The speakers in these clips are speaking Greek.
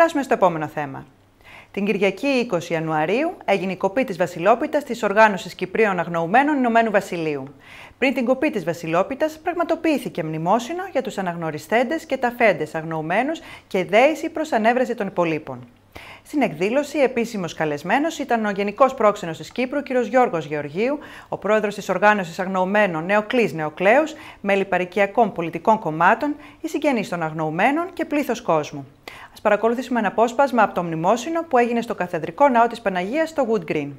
περάσουμε στο επόμενο θέμα. Την Κυριακή 20 Ιανουαρίου έγινε η κοπή της Βασιλόπιτας της Οργάνωσης Κυπρίων Αγνοουμένων Ηνωμένου Βασιλείου. Πριν την κοπή της Βασιλόπιτας, πραγματοποιήθηκε μνημόσυνο για τους αναγνωριστέντες και ταφέντες αγνοουμένους και δέηση προς ανέβρεση των υπολείπων. Στην εκδήλωση, επίσημος καλεσμένος ήταν ο Γενικός Πρόξενος της Κύπρου, κ. Γιώργος Γεωργίου, ο πρόεδρος της Οργάνωσης Αγνοουμένων Νεοκλής Νεοκλέους, μέλη παροικιακών πολιτικών κομμάτων, οι συγγενείς των αγνοουμένων και πλήθος κόσμου. Ας παρακολουθήσουμε ένα απόσπασμα από το μνημόσυνο που έγινε στο Καθεδρικό Ναό της Παναγίας στο Wood Green.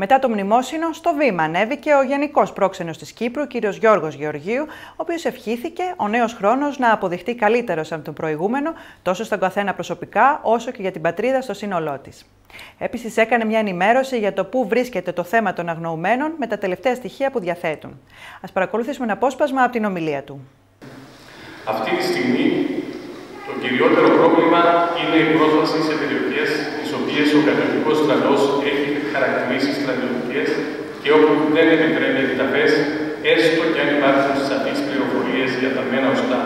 Μετά το μνημόσυνο, στο βήμα ανέβηκε ο Γενικός Πρόξενος της Κύπρου, κ. Γιώργος Γεωργίου, ο οποίος ευχήθηκε ο νέος χρόνος να αποδειχτεί καλύτερος από τον προηγούμενο, τόσο στον καθένα προσωπικά, όσο και για την πατρίδα στο σύνολό της. Επίσης, έκανε μια ενημέρωση για το πού βρίσκεται το θέμα των αγνοουμένων με τα τελευταία στοιχεία που διαθέτουν. Ας παρακολουθήσουμε ένα απόσπασμα από την ομιλία του. Αυτή τη στιγμή, το κυριότερο πρόβλημα είναι η πρόσβαση σε περιοχές τις οποίες ο κατοχικός στρατός έχει χαρακτηρίσει στρατιωτικές και όπου δεν επιτρέπεται ταφές, έστω και αν υπάρχουν σαφείς πληροφορίες για τα μένα οστά.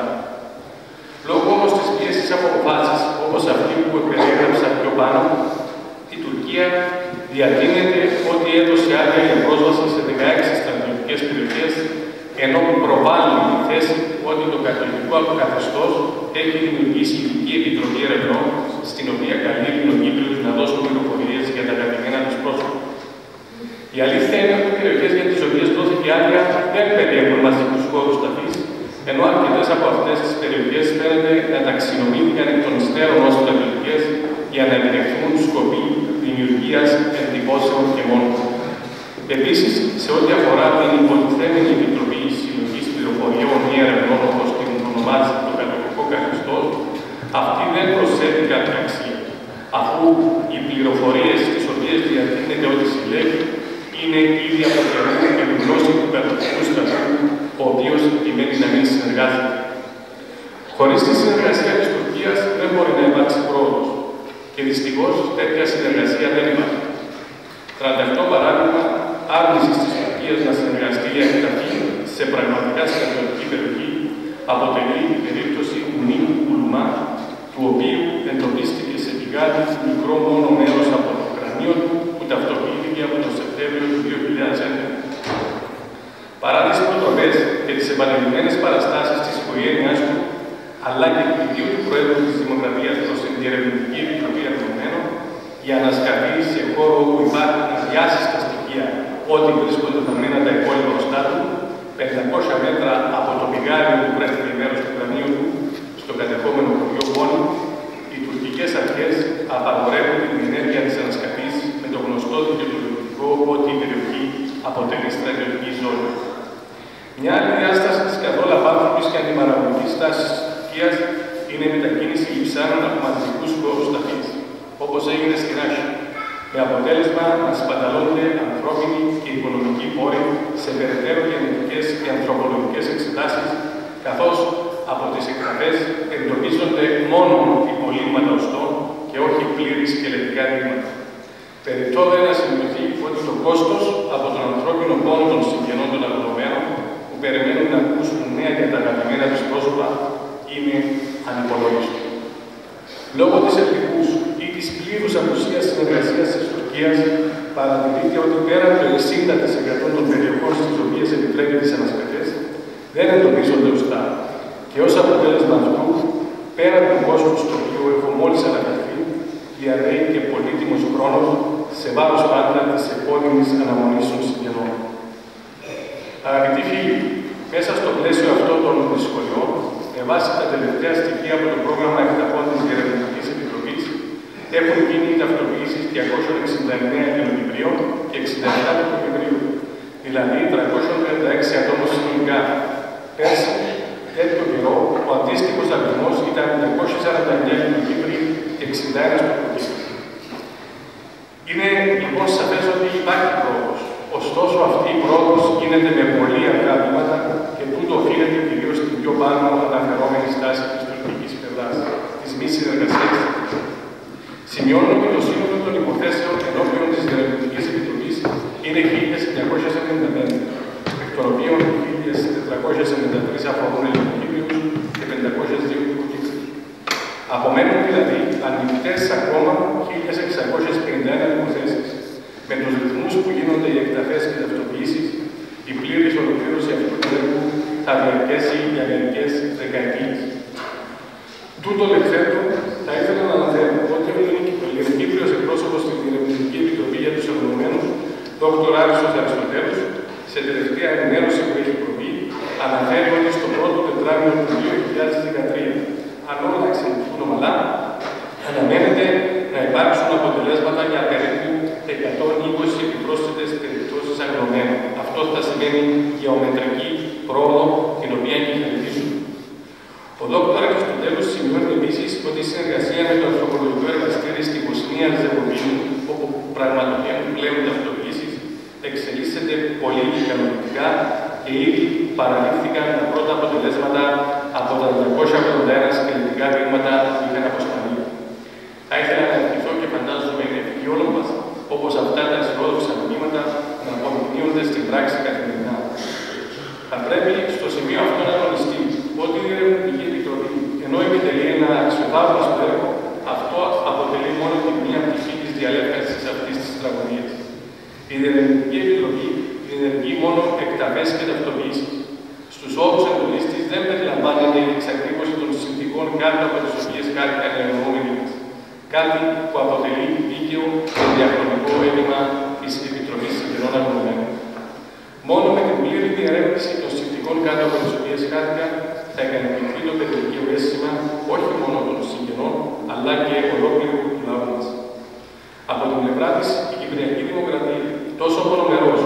Λόγω όμως της πίεσης από αποφάσεις, όπως αυτή που που περιέγραψα πιο πάνω, η Τουρκία διατείνεται ότι έδωσε άδεια για πρόσβαση σε 16 στρατιωτικές περιοχές, ενώ προβάλλει τη θέση ότι το καθολικό καθεστώς έχει δημιουργήσει ειδική επιτροπή ερευνών, στην οποία καλεί τον Κύπριους να δώσουν πληροφορίες για τα αγαπημένα τους πρόσωπα. Η αλήθεια είναι ότι οι περιοχές για τις οποίες δόθηκε άδεια δεν περιέχουν μαζικούς χώρους ταφής, ενώ αρκετές από αυτές τις περιοχές φαίνεται να ταξινομήθηκαν εκ των υστέρων ως στρατιωτικές για να επιτευχθούν σκοποί δημιουργίας εντυπώσεων και μόνο. Επίσης, σε ό,τι αφορά την υποτιθέμενη Επιτροπή Συλλογής Πληροφοριών ή Ερευνών, όπως την ονομάζει το κατοχικό καθεστώς, αυτή δεν προσθέτει κάποια αξία, αφού οι πληροφορίες τις οποίες διατείνεται ότι συλλέγει είναι ήδη από καιρού και τη γνώση του κατοχικού στρατού, ο οποίος επιμένει να μην συνεργάζεται. Χωρίς τη συνεργασία της Τουρκίας δεν μπορεί να υπάρξει πρόοδος. Και δυστυχώς τέτοια συνεργασία δεν υπάρχει. 38 παράδειγμα άρνησης της Τουρκίας να συνεργαστεί για εκταφή σε πραγματικά στρατιωτική περιοχή αποτελεί η περίπτωση του Νίκου Κουλουμά, του οποίου εντοπίστηκε σε πηγάδι μικρό μόνο μέρος από το κρανίο του που ταυτοποιήθηκε από τον Σεπτέμβριο του 2011. Παρά τις προτροπές και τις επανειλημμένες παραστάσεις της οικογένειάς του, αλλά και του ιδίου του Προέδρου της Δημοκρατίας προς την Διερευνητική Επιτροπή Ερευνωμένων, για να σκαφεί σε χώρο όπου υπάρχουν αδιάσυστα στοιχεία ότι βρίσκονται δομένα τα υπόλοιπα οστά του, 500 μέτρα από το πηγάδι που βρέθηκε μέρος του κρανίου του, στο κατεχόμενο χωριό Πόνη, οι τουρκικές αρχές απαγορεύουν την ενέργεια της ανασκαφής με το γνωστό δικαιολογητικό ότι η περιοχή αποτελεί στρατιωτική ζώνη. Μια άλλη διάσταση της καθόλου απάνθρωπης και αντιμαραγωγικής τάσης της Τουρκίας είναι η μετακίνηση λειψάνων από μαζικούς χώρους ταφής, όπως έγινε στην Άχη, με αποτέλεσμα να σπαταλώνται ανθρώπινοι και οικονομικοί πόροι σε περαιτέρω γενετικές και ανθρωπολογικές εξετάσεις, καθώς από τις εκταφές εντοπίζονται μόνο υπολείμματα οστών και όχι πλήρη σκελετικά δείγματα. Περιττό δεν να σημειωθεί ότι το κόστος από τον ανθρώπινο πόνο των συγγενών των αγνωμένων που περιμένουν να ακούσουν νέα για τα αγαπημένα τους πρόσωπα είναι ανυπολόγιστο. Λόγω της εθνικούς ή της πλήρους απουσίας συνεργασίας της Τουρκίας, παρατηρείται ότι πέραν το 60% των περιοχών στις οποίες επιτρέπει τις ανασκαφές δεν εντοπίζονται οστά. Και ως αποτέλεσμα αυτού, πέραν του κόστους το οποίο έχω μόλις αναφερθεί, διαρρέει και πολύτιμος χρόνος σε βάρος πάντα της επώνυμης αναμονής των συγγενών. Αγαπητοί φίλοι, μέσα στο πλαίσιο αυτό των δυσκολιών, με βάση τα τελευταία στοιχεία από το πρόγραμμα εκταφών της Διερευνητικής Επιτροπής, έχουν γίνει οι ταυτοποιήσεις 269 Ιανουαρίου και 67 Δεκεμβρίου, δηλαδή 336 ατόμων συνολικά. Πέρσι, τέτοιο καιρό, ο αντίστοιχος αριθμός ήταν 249 Κύπριοι και 61 Τουρκοί. Είναι λοιπόν σαφές ότι υπάρχει πρόοδος. Ωστόσο, αυτή η πρόοδος γίνεται με πολύ αργά βήματα και τούτο οφείλεται κυρίως στην πιο πάνω αναφερόμενη στάση της τουρκικής πλευράς, της μη συνεργασίας. Σημειώνω ότι το σύνολο των υποθέσεων ενώπιον της Διερευνητικής Επιτροπής είναι 1.995, εκ των οποίων 1.473 αφορούν Ελληνοκύπριους και 502 Τουρκικούς. Απομένουν δηλαδή ανοιχτές ακόμα 1.651 υποθέσεις. Με τους ρυθμούς που γίνονται οι εκταφές και ταυτοποιήσεις, η πλήρης ολοκλήρωση αυτού του έργου θα διαρκέσει για μερικές δεκαετίες. Τούτο λεχθέντο, θα ήθελα να αναφέρω ότι ο Ελληνοκύπριος εκπρόσωπος στην Διερευνητική Επιτροπή για τους Ερευνωμένους, Δ. Άριστος Αριστοτέλους, σε τελευταία ενημέρωση που έχει προβεί, αναφέρει ότι στο πρώτο τετράμινο του 2013, αν όλα εξελιχθούν ομαλά, αναμένεται να υπάρξουν αποτελέσματα για περίπου 120 επιπρόσθετες περιπτώσεις αγνωμένων. Αυτό θα σημαίνει γεωμετρική πρόοδο, την οποία εγγυηθίζουν. Ο Δ. Αριστοτέλους σημειώνει επίσης ότι η συνεργασία με το ανθρωπολογικό εργαστήρι στη Βοσνία Ερζεγοβίνη, όπου πραγματοποιούν πλέον ταυτοποιήσεις, εξελίσσεται πολύ ικανοποιητικά και ήδη παραλήφθηκαν τα πρώτα αποτελέσματα από τα 281 σκελετικά δείγματα που είχαν αποσταλεί. Θα ήθελα να ευχηθώ και φαντάζομαι είναι ευχή όλων μας, όπως αυτά τα αισιόδοξα μηνύματα να αποδεικνύονται στην πράξη καθημερινά. Θα πρέπει στο σημείο αυτό να τονιστεί ότι η Διερευνητική Επιτροπή, ενώ επιτελεί ένα αξιοθαύμαστο έργο, αυτό Η Διερευνητική Επιτροπή διενεργεί μόνο εκταφές και ταυτοποιήσεις. Στους όρους εντολής της δεν περιλαμβάνεται η εξακρίβωση των συνθηκών κάτω από τις οποίες χάρηκαν οι εννοούμενοι μας. Κάτι που αποτελεί δίκαιο και διαχρονικό αίτημα της Επιτροπής Συγγενών Αγνωμένων. Μόνο με την πλήρη διερεύνηση των συνθηκών κάτω από τις οποίες χάρηκαν θα ικανοποιηθεί το παιδικό αίσθημα όχι μόνο των συγγενών, αλλά και ολόκληρου του λαού μας. Από την πλευρά της, η Κυπριακή Δημοκρατία, τόσο μονομερός,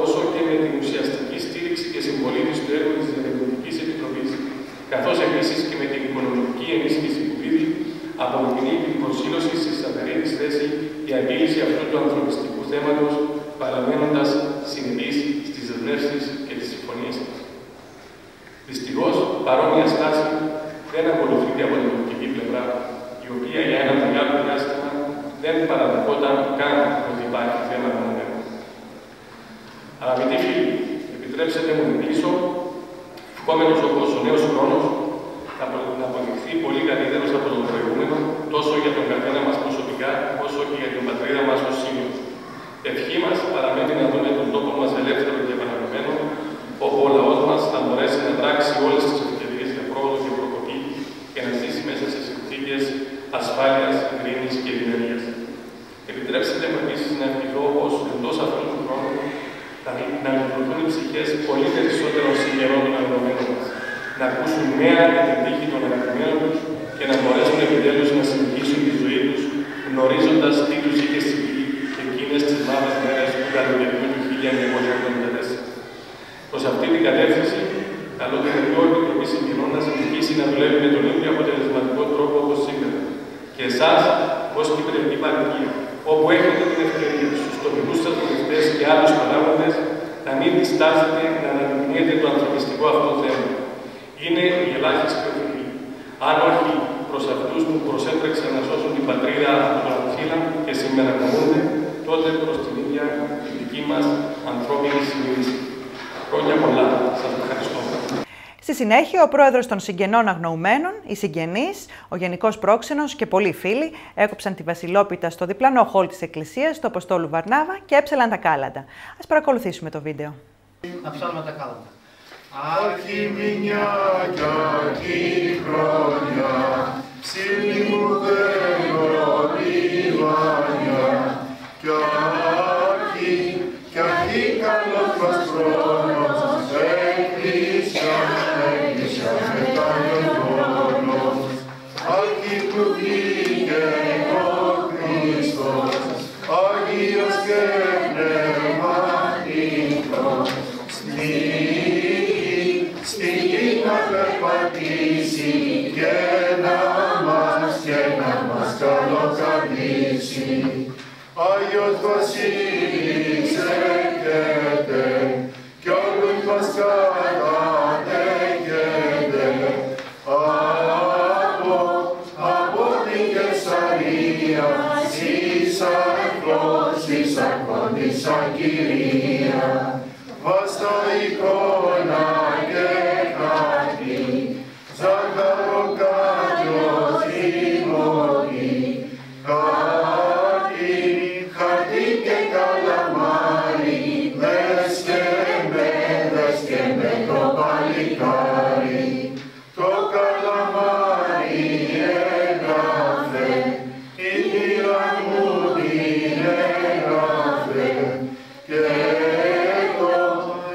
όσο και με την ουσιαστική στήριξη και συμβολή της του έργου της Διερευνητικής Επιτροπής, καθώς επίσης και με την οικονομική ενίσχυση που δίδει, αποδεικνύει την προσήλωση στη σταθερή της θέση η επίλυση αυτού του ανθρωπιστικού θέματος, παραμένοντας συνεπής στις δεσμεύσεις και τις συμφωνίες της. Δυστυχώς, παρόμοια στάση δεν ακολουθείται από την πολιτική πλευρά, η οποία για ένα μεγάλο διάστημα δεν παραδεχόταν καν ότι υπάρχει θέμα ενωμένο. Αγαπητοί φίλοι, επιτρέψτε μου να κλείσω, ευχόμενος όπως ο νέος χρόνος να αποδειχθεί πολύ καλύτερος από τον προηγούμενο, τόσο για τον καθένα μας προσωπικά, όσο και για την πατρίδα μας ως σύνολο. Ευχή μας παραμένει να δούμε τον τόπο μας ελεύθερο και επαναλαμβαμένο, όπου ο λαός μας θα μπορέσει να δράξει όλες τις ευκαιρίες για πρόοδο και προκοπή και να ζήσει μέσα σε συνθήκες ασφάλειας, ειρήνης και ευημερίας. Επιτρέψτε μου επίσης να ευχηθώ πως εντός αυτού του χρόνου να λειτουργούν οι ψυχές πολύ περισσότερων συγγενών των αγνωμένων μας, να ακούσουν νέα για την τύχη των αγαπημένων τους και να μπορέσουν επιτέλους να συνεχίσουν τη ζωή τους, γνωρίζοντας τι τους είχε συμβεί εκείνες τις μαύρες μέρες του καλοκαιριού του 1974. Προς αυτή την κατεύθυνση, καλώ την Επιτροπή Συγγενών να συνεχίσει να δουλεύει με τον ίδιο αποτελεσματικό τρόπο όπως σήμερα. Και εσάς, ως Κυπριακή Παροικία, όπου έχετε την ευκαιρία στους τοπικούς σας βουλευτές και άλλους παράγοντες, να μην διστάσετε να αναδεικνύετε το ανθρωπιστικό αυτό θέμα. Είναι η ελάχιστη οφειλή. Αν όχι προς αυτούς που προσέτρεξαν να σώσουν την πατρίδα από τον Αθήνα και σήμερα κομμούνται, τότε προς την ίδια τη δική μας ανθρώπινη συνείδηση. Χρόνια πολλά. Σας ευχαριστώ. Στη συνέχεια, ο πρόεδρος των Συγγενών Αγνοουμένων, οι συγγενείς, ο Γενικός Πρόξενος και πολλοί φίλοι έκοψαν τη Βασιλόπιτα στο διπλανό χόλ της Εκκλησίας του Αποστόλου Βαρνάβα και έψαλαν τα κάλαντα. Ας παρακολουθήσουμε το βίντεο. Να ψάλουμε τα κάλαντα. Αρχιμηνιά κι αρχή χρόνια, ψήμη μου δένω λιβάνια, κι αρχή καλός μας χρόνος, εκκλησιά μεταλλιώνος, αρχή που βγήκε ο Χριστός, Άγιος και πνευματικός, στη γη να περπατήσει και να μας καλοκαλήσει. Άγιος Βασίλης έρχεται κι όλους μας καταδέχεται. Από την Κεσαρία στις αρχόντισσα Κυρία. Βάστα εικόνα και χάρτη, ζάχαρο κάτω ζυμώνει, χάρτη και καλαμάρι, δες και με το παλικάρι. Το καλαμάρι έγραφε, η μοίρα μου την έγραφε,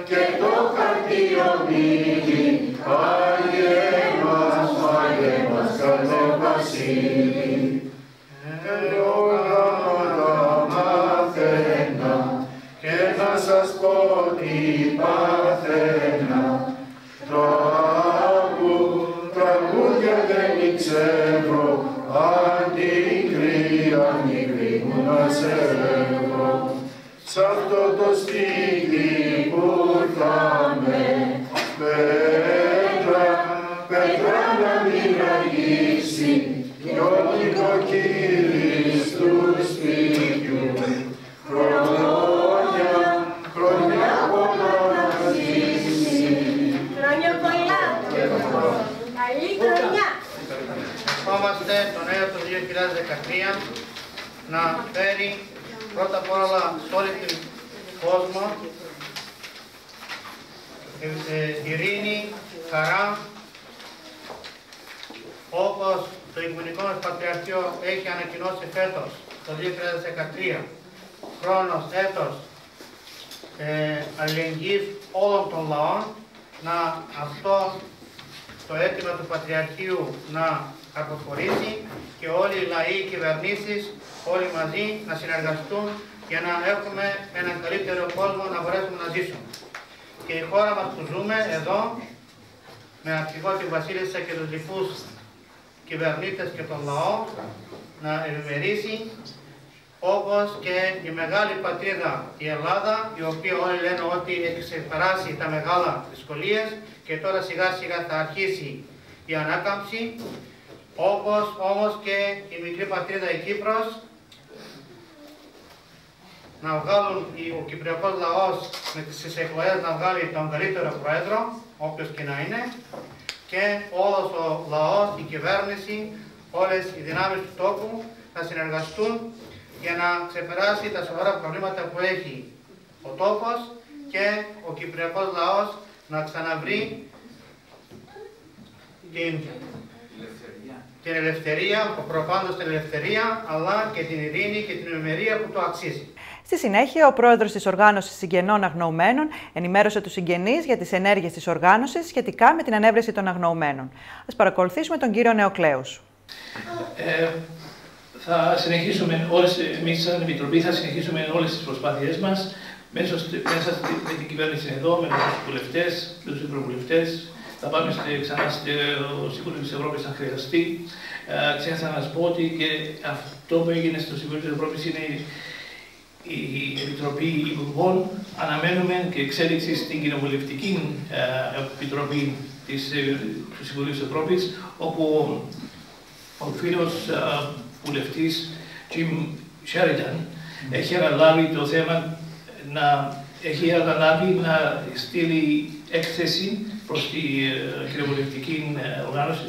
και το χαρτί ομίλη, Άγιε μας καλέ Βασίλη. Όλα τα μαθαίνα και να σας πω τι παθαίνα. Τραγούδια δεν ξέρω, αντικρή μου να σε έχω. Σ' αυτό το σπίτι που ήρθαμε, πέτρα να μην ραγίσει, κι όλοι το κύρις του σπίτιου. Χρόνια πολλά να ζήσει. Χρόνια πολλά. Καλή χρονιά. Ευχόμαστε το νέο του 2013 να φέρει πρώτα απ' όλα σε όλη την κόσμο, ειρήνη, χαρά, όπως το Οικουμενικό μας Πατριαρχείο έχει ανακοινώσει φέτος, το 2013, χρόνος, έτος αλληλεγγύης όλων των λαών, να αυτό το αίτημα του Πατριαρχείου να αποχωρήσει και όλοι οι λαοί, οι κυβερνήσεις, όλοι μαζί να συνεργαστούν για να έχουμε έναν καλύτερο κόσμο να μπορέσουμε να ζήσουμε. Και η χώρα μας που ζούμε εδώ, με αρχηγό τη Βασίλισσα και τους λοιπούς κυβερνήτες και τον λαό, να ευημερήσει, όπως και η μεγάλη πατρίδα η Ελλάδα, η οποία όλοι λένε ότι έχει ξεπεράσει τα μεγάλα δυσκολίες και τώρα σιγά σιγά θα αρχίσει η ανάκαμψη, όπως όμως και η μικρή πατρίδα η Κύπρος, να βγάλουν ο κυπριακός λαός στις εκλογές να βγάλει τον καλύτερο πρόεδρο, όποιος και να είναι, και όλος ο λαός, η κυβέρνηση, όλες οι δυνάμεις του τόπου να συνεργαστούν για να ξεπεράσει τα σοβαρά προβλήματα που έχει ο τόπος και ο κυπριακός λαός να ξαναβρει την ελευθερία, προπάντως την ελευθερία, αλλά και την ειρήνη και την ευημερία που το αξίζει. Στη συνέχεια, ο πρόεδρος της Οργάνωσης Συγγενών Αγνοωμένων ενημέρωσε τους συγγενείς για τις ενέργειες της οργάνωσης σχετικά με την ανέβρεση των αγνοωμένων. Ας παρακολουθήσουμε τον κύριο Νεοκλέους. Θα συνεχίσουμε εμείς σαν Επιτροπή, θα συνεχίσουμε όλες τις προσπάθειές μας μέσα με την κυβέρνηση εδώ, με τους βουλευτές, με τους ευρωβουλευτές. Θα πάμε ξανά στο Συμβούλιο της Ευρώπης αν χρειαστεί. Ξέχασα να σας πω ότι και αυτό που έγινε στο Συμβούλιο της Ευρώπης είναι η Επιτροπή Υπουργών. Αναμένουμε και εξέλιξη στην Κοινοβουλευτική Επιτροπή του Συμβουλίου της Ευρώπης, όπου ο φίλος βουλευτής Jim Sheridan έχει αναλάβει το θέμα να στείλει έκθεση προς τη κοινοβουλευτική οργάνωση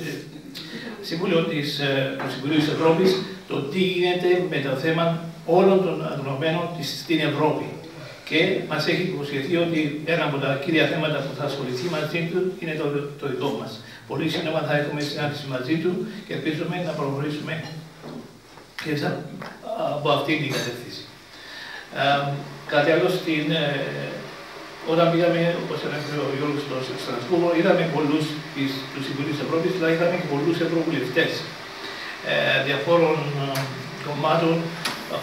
Συμβούλιο του Συμβουλίου της Ευρώπης το τι γίνεται με το θέμα όλων των αγνοωμένων στην Ευρώπη. Και μας έχει υποσχεθεί ότι ένα από τα κύρια θέματα που θα ασχοληθεί μαζί του είναι το δικό μας. Πολύ σύντομα θα έχουμε συνάντηση μαζί του και ελπίζουμε να προχωρήσουμε και από αυτή την κατεύθυνση. Κάτι άλλο, όταν πήγαμε, όπως ανέφερε ο Γιώργος στο Στρασβούργο, είδαμε πολλούς του Συμβουλίου της Ευρώπης, αλλά είδαμε και πολλούς ευρωβουλευτές διαφόρων κομμάτων,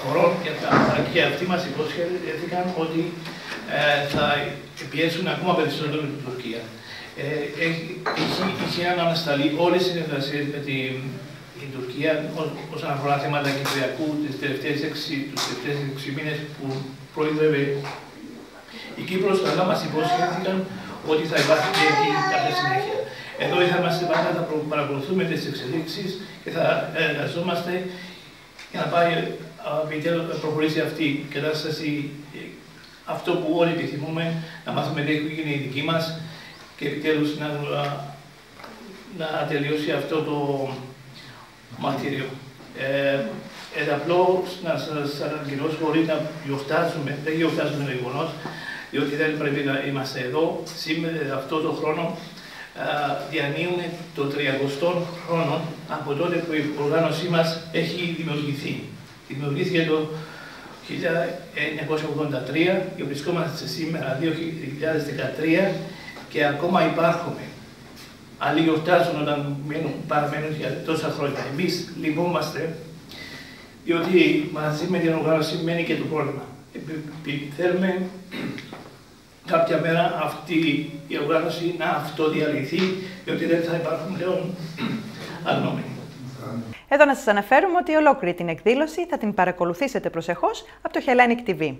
χωρών και αυτοί μας υποσχέθηκαν ότι θα πιέσουν ακόμα περισσότερο την Τουρκία. Είχε ανασταλεί όλες οι συνεργασίες με την Τουρκία όσον αφορά θέματα Κυπριακού τους τελευταίους 6 μήνες που προείδρευε η Κύπρος, αλλά μας υπόσχεθηκαν ότι θα υπάρχει και εκεί κάποια συνέχεια. Εδώ είμαστε πάντα, θα παρακολουθούμε τις εξελίξεις και θα εργαζόμαστε για να πάει επιτέλους να προχωρήσει αυτή η κατάσταση, αυτό που όλοι επιθυμούμε, να μάθουμε τι έχει γίνει η δική μας και επιτέλους να τελειώσει αυτό το μαρτύριο. Απλώς να σας ανακοινώσω, χωρίς να γιορτάζουμε, δεν γιορτάζουμε το γεγονός, διότι δεν πρέπει να είμαστε εδώ. Σήμερα, αυτό το χρόνο, διανύουμε το 30ο χρόνο από τότε που η οργάνωσή μας έχει δημιουργηθεί. Δημιουργήθηκε το 1983 και βρισκόμαστε σήμερα 2013 και ακόμα υπάρχουμε. Άλλοι γιορτάζουν όταν παραμένουν για τόσα χρόνια. Εμείς λυπούμαστε, διότι μαζί με την οργάνωση μένει και το πρόβλημα. Θέλουμε κάποια μέρα αυτή η οργάνωση να αυτοδιαλυθεί, διότι δεν θα υπάρχουν πλέον αγνώμενοι. Εδώ να σας αναφέρουμε ότι ολόκληρη την εκδήλωση θα την παρακολουθήσετε προσεχώς από το Hellenic TV.